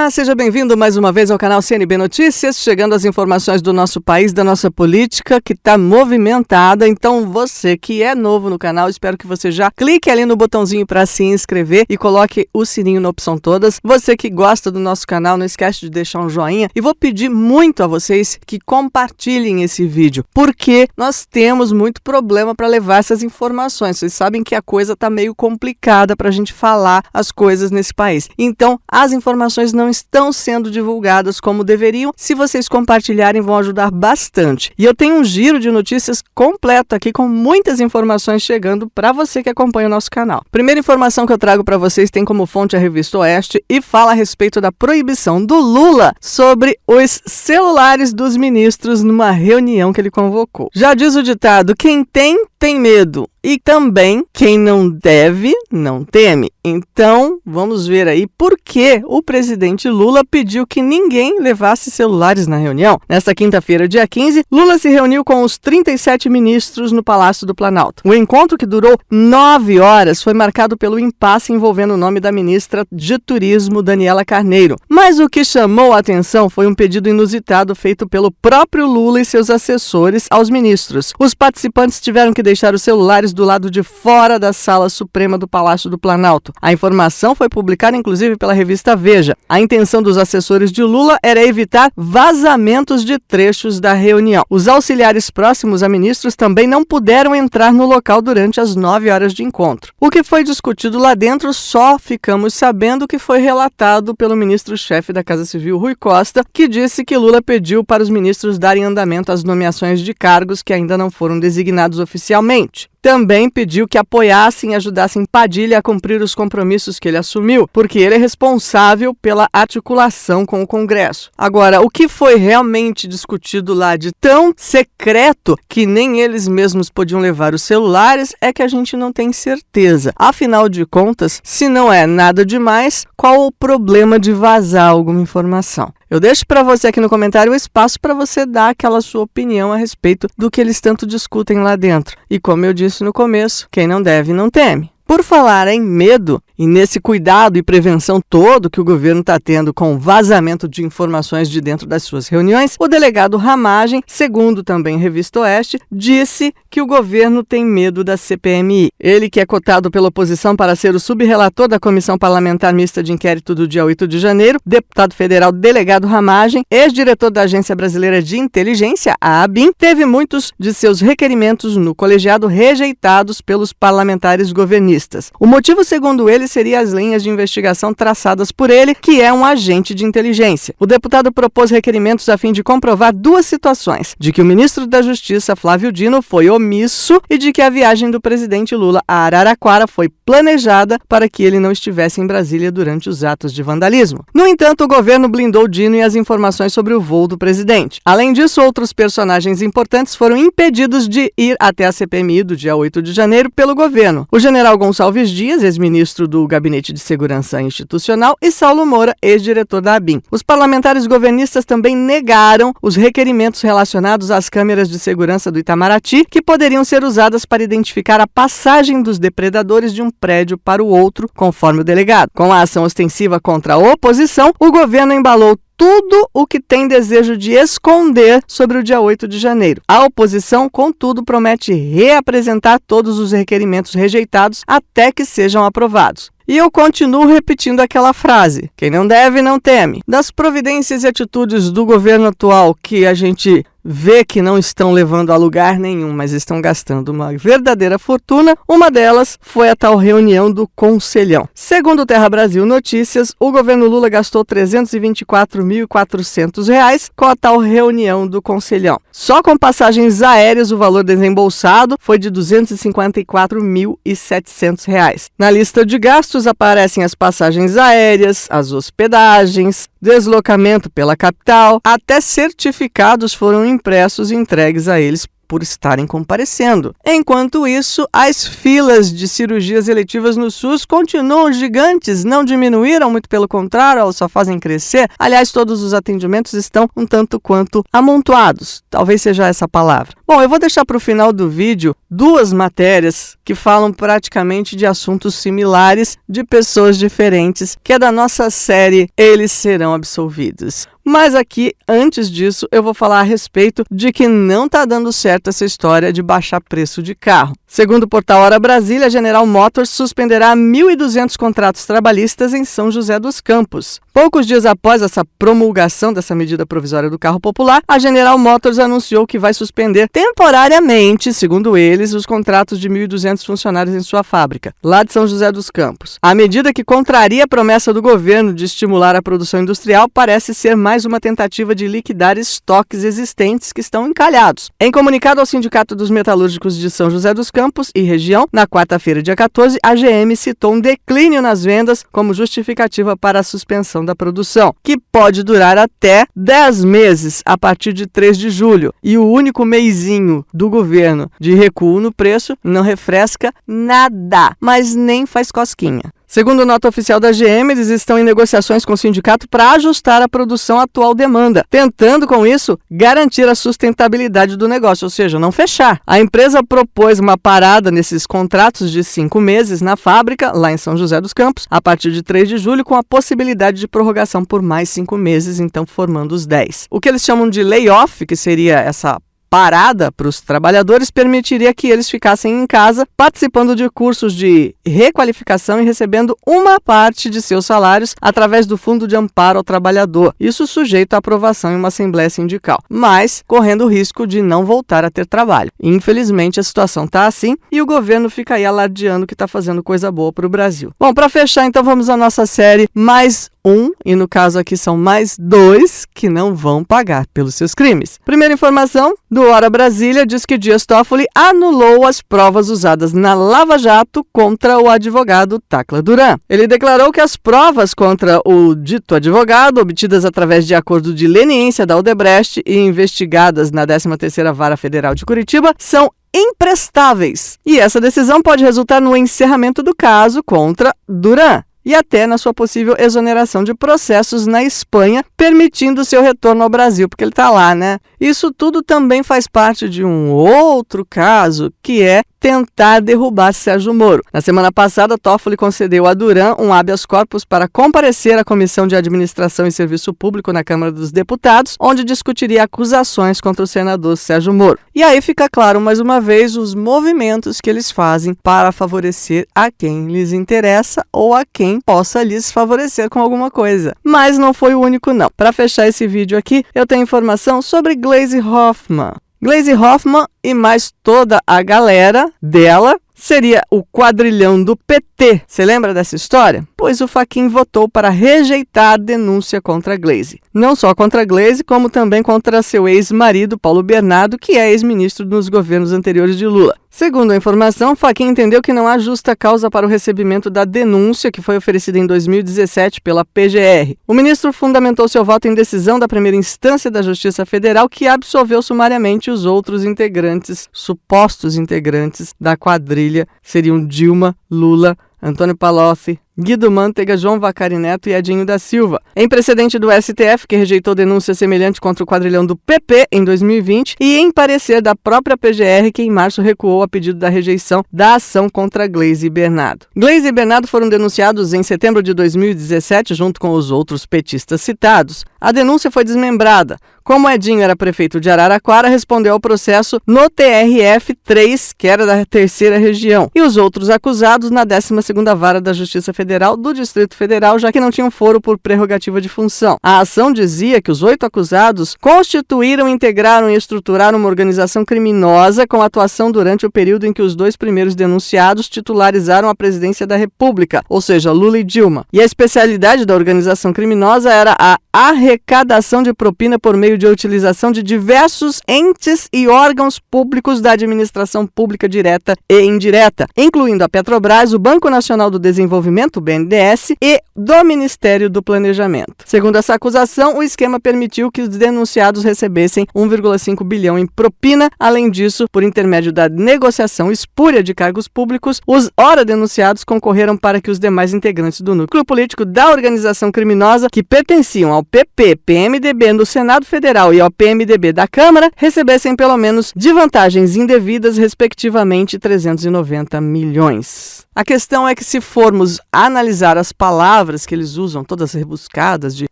Olá, seja bem-vindo mais uma vez ao canal CNB Notícias, chegando as informações do nosso país, da nossa política, que está movimentada. Então, você que é novo no canal, espero que você já clique ali no botãozinho para se inscrever e coloque o sininho na opção todas. Você que gosta do nosso canal, não esquece de deixar um joinha e vou pedir muito a vocês que compartilhem esse vídeo, porque nós temos muito problema para levar essas informações. Vocês sabem que a coisa está meio complicada para a gente falar as coisas nesse país. Então, as informações não estão sendo divulgadas como deveriam. Se vocês compartilharem, vão ajudar bastante. E eu tenho um giro de notícias completo aqui, com muitas informações chegando para você que acompanha o nosso canal. Primeira informação que eu trago para vocês tem como fonte a Revista Oeste e fala a respeito da proibição do Lula sobre os celulares dos ministros numa reunião que ele convocou. Já diz o ditado, quem tem medo. E também, quem não deve, não teme. Então, vamos ver aí por que o presidente Lula pediu que ninguém levasse celulares na reunião. Nesta quinta-feira, dia 15, Lula se reuniu com os 37 ministros no Palácio do Planalto. O encontro, que durou 9 horas, foi marcado pelo impasse envolvendo o nome da ministra de Turismo, Daniela Carneiro. Mas o que chamou a atenção foi um pedido inusitado feito pelo próprio Lula e seus assessores aos ministros. Os participantes tiveram que deixar os celulares do lado de fora da Sala Suprema do Palácio do Planalto. A informação foi publicada inclusive pela revista Veja. A intenção dos assessores de Lula era evitar vazamentos de trechos da reunião. Os auxiliares próximos a ministros também não puderam entrar no local durante as 9 horas de encontro. O que foi discutido lá dentro só ficamos sabendo que foi relatado pelo ministro-chefe da Casa Civil, Rui Costa, que disse que Lula pediu para os ministros darem andamento às nomeações de cargos que ainda não foram designados oficialmente. Também pediu que apoiassem e ajudassem Padilha a cumprir os compromissos que ele assumiu, porque ele é responsável pela articulação com o Congresso. Agora, o que foi realmente discutido lá de tão secreto que nem eles mesmos podiam levar os celulares é que a gente não tem certeza. Afinal de contas, se não é nada demais, qual o problema de vazar alguma informação? Eu deixo para você aqui no comentário o espaço para você dar aquela sua opinião a respeito do que eles tanto discutem lá dentro. E como eu disse no começo, quem não deve, não teme. Por falar em medo, e nesse cuidado e prevenção todo que o governo está tendo com o vazamento de informações de dentro das suas reuniões, o delegado Ramagem, segundo também a Revista Oeste, disse que o governo tem medo da CPMI. Ele, que é cotado pela oposição para ser o subrelator da Comissão Parlamentar Mista de Inquérito do dia 8 de janeiro, deputado federal delegado Ramagem, ex-diretor da Agência Brasileira de Inteligência, a ABIN, teve muitos de seus requerimentos no colegiado rejeitados pelos parlamentares governistas. O motivo, segundo ele, seria as linhas de investigação traçadas por ele, que é um agente de inteligência. O deputado propôs requerimentos a fim de comprovar duas situações: de que o ministro da Justiça, Flávio Dino, foi omisso e de que a viagem do presidente Lula a Araraquara foi planejada para que ele não estivesse em Brasília durante os atos de vandalismo. No entanto, o governo blindou Dino e as informações sobre o voo do presidente. Além disso, outros personagens importantes foram impedidos de ir até a CPMI do dia 8 de janeiro pelo governo. O general Gonçalves Dias, ex-ministro do Gabinete de Segurança Institucional, e Saulo Moura, ex-diretor da ABIN. Os parlamentares governistas também negaram os requerimentos relacionados às câmeras de segurança do Itamaraty, que poderiam ser usadas para identificar a passagem dos depredadores de um prédio para o outro, conforme o delegado. Com a ação ostensiva contra a oposição, o governo embalou tudo o que tem desejo de esconder sobre o dia 8 de janeiro. A oposição, contudo, promete reapresentar todos os requerimentos rejeitados até que sejam aprovados. E eu continuo repetindo aquela frase: quem não deve, não teme. Das providências e atitudes do governo atual que a gente vê que não estão levando a lugar nenhum, mas estão gastando uma verdadeira fortuna, uma delas foi a tal reunião do Conselhão. Segundo o Terra Brasil Notícias, o governo Lula gastou R$ 324.400 com a tal reunião do Conselhão. Só com passagens aéreas, o valor desembolsado foi de R$ 254.700. Na lista de gastos aparecem as passagens aéreas, as hospedagens, deslocamento pela capital, até certificados foram impressos e entregues a eles por estarem comparecendo. Enquanto isso, as filas de cirurgias eletivas no SUS continuam gigantes, não diminuíram, muito pelo contrário, elas só fazem crescer. Aliás, todos os atendimentos estão um tanto quanto amontoados, talvez seja essa a palavra. Bom, eu vou deixar para o final do vídeo 2 matérias que falam praticamente de assuntos similares de pessoas diferentes, que é da nossa série Eles Serão Absolvidos. Mas aqui, antes disso, eu vou falar a respeito de que não está dando certo essa história de baixar preço de carro. Segundo o portal Hora Brasília, a General Motors suspenderá 1.200 contratos trabalhistas em São José dos Campos. Poucos dias após essa promulgação dessa medida provisória do carro popular, a General Motors anunciou que vai suspender temporariamente, segundo eles, os contratos de 1.200 funcionários em sua fábrica, lá de São José dos Campos. A medida, que contraria a promessa do governo de estimular a produção industrial, parece ser mais uma tentativa de liquidar estoques existentes que estão encalhados. Em comunicado ao Sindicato dos Metalúrgicos de São José dos Campos e região, na quarta-feira, dia 14, a GM citou um declínio nas vendas como justificativa para a suspensão da produção, que pode durar até 10 meses a partir de 3 de julho. E o único meizinho do governo de recuo no preço não refresca nada, mas nem faz cosquinha. Segundo nota oficial da GM, eles estão em negociações com o sindicato para ajustar a produção à atual demanda, tentando, com isso, garantir a sustentabilidade do negócio, ou seja, não fechar. A empresa propôs uma parada nesses contratos de 5 meses na fábrica, lá em São José dos Campos, a partir de 3 de julho, com a possibilidade de prorrogação por mais 5 meses, então formando os 10. O que eles chamam de layoff, que seria essa parada para os trabalhadores, permitiria que eles ficassem em casa, participando de cursos de requalificação e recebendo uma parte de seus salários através do Fundo de Amparo ao Trabalhador, isso sujeito à aprovação em uma Assembleia Sindical, mas correndo o risco de não voltar a ter trabalho. Infelizmente, a situação está assim e o governo fica aí alardeando que está fazendo coisa boa para o Brasil. Bom, para fechar, então, vamos à nossa série Mais Um, e no caso aqui são mais 2 que não vão pagar pelos seus crimes. Primeira informação do Hora Brasília diz que Dias Toffoli anulou as provas usadas na Lava Jato contra o advogado Tacla Duran. Ele declarou que as provas contra o dito advogado, obtidas através de acordo de leniência da Odebrecht e investigadas na 13ª Vara Federal de Curitiba, são imprestáveis. E essa decisão pode resultar no encerramento do caso contra Duran e até na sua possível exoneração de processos na Espanha, permitindo seu retorno ao Brasil, porque ele está lá, né? Isso tudo também faz parte de um outro caso, que é tentar derrubar Sérgio Moro. Na semana passada, Toffoli concedeu a Duran um habeas corpus para comparecer à Comissão de Administração e Serviço Público na Câmara dos Deputados, onde discutiria acusações contra o senador Sérgio Moro. E aí fica claro, mais uma vez, os movimentos que eles fazem para favorecer a quem lhes interessa ou a quem possa lhes favorecer com alguma coisa. Mas não foi o único, não. Para fechar esse vídeo aqui, eu tenho informação sobre Gleisi Hoffmann. Gleisi Hoffmann e mais toda a galera dela seria o quadrilhão do PT. Você lembra dessa história? Pois o Fachin votou para rejeitar a denúncia contra a Gleisi. Não só contra a Gleisi, como também contra seu ex-marido, Paulo Bernardo, que é ex-ministro nos governos anteriores de Lula. Segundo a informação, Fachin entendeu que não há justa causa para o recebimento da denúncia que foi oferecida em 2017 pela PGR. O ministro fundamentou seu voto em decisão da primeira instância da Justiça Federal, que absolveu sumariamente os outros integrantes, supostos integrantes da quadrilha, seriam Dilma, Lula, Antônio Palocci, Guido Mantega, João Vacari Neto e Edinho da Silva. Em precedente do STF, que rejeitou denúncia semelhante contra o quadrilhão do PP em 2020, e em parecer da própria PGR, que em março recuou a pedido da rejeição da ação contra Gleisi e Bernardo. Gleisi e Bernardo foram denunciados em setembro de 2017, junto com os outros petistas citados. A denúncia foi desmembrada. Como Edinho era prefeito de Araraquara, respondeu ao processo no TRF-3, que era da 3ª região, e os outros acusados na 12ª Vara da Justiça Federal do Distrito Federal, já que não tinham foro por prerrogativa de função. A ação dizia que os 8 acusados constituíram, integraram e estruturaram uma organização criminosa com atuação durante o período em que os 2 primeiros denunciados titularizaram a presidência da República, ou seja, Lula e Dilma. E a especialidade da organização criminosa era a arrecadação de propina por meio meio de utilização de diversos entes e órgãos públicos da administração pública direta e indireta, incluindo a Petrobras, o Banco Nacional do Desenvolvimento, o BNDES, e do Ministério do Planejamento. Segundo essa acusação, o esquema permitiu que os denunciados recebessem 1,5 bilhão em propina. Além disso, por intermédio da negociação espúria de cargos públicos, os ora denunciados concorreram para que os demais integrantes do núcleo político da organização criminosa, que pertenciam ao PP, PMDB no Senado Federal e ao PMDB da Câmara, recebessem pelo menos de vantagens indevidas, respectivamente, 390 milhões. A questão é que, se formos analisar as palavras que eles usam, todas rebuscadas de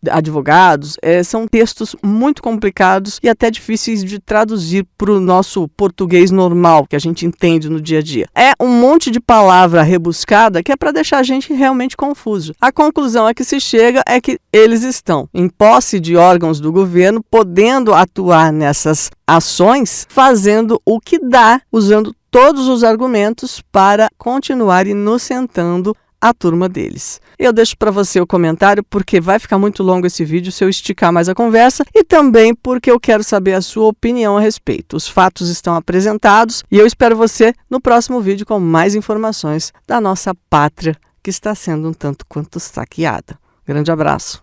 advogados, são textos muito complicados e até difíceis de traduzir para o nosso português normal, que a gente entende no dia a dia. É um monte de palavra rebuscada que é para deixar a gente realmente confuso. A conclusão a que se chega é que eles estão em posse de órgãos do governo, podendo atuar nessas ações, fazendo o que dá, usando todos os argumentos para continuar inocentando a turma deles. Eu deixo para você o comentário porque vai ficar muito longo esse vídeo se eu esticar mais a conversa e também porque eu quero saber a sua opinião a respeito. Os fatos estão apresentados e eu espero você no próximo vídeo com mais informações da nossa pátria que está sendo um tanto quanto saqueada. Grande abraço.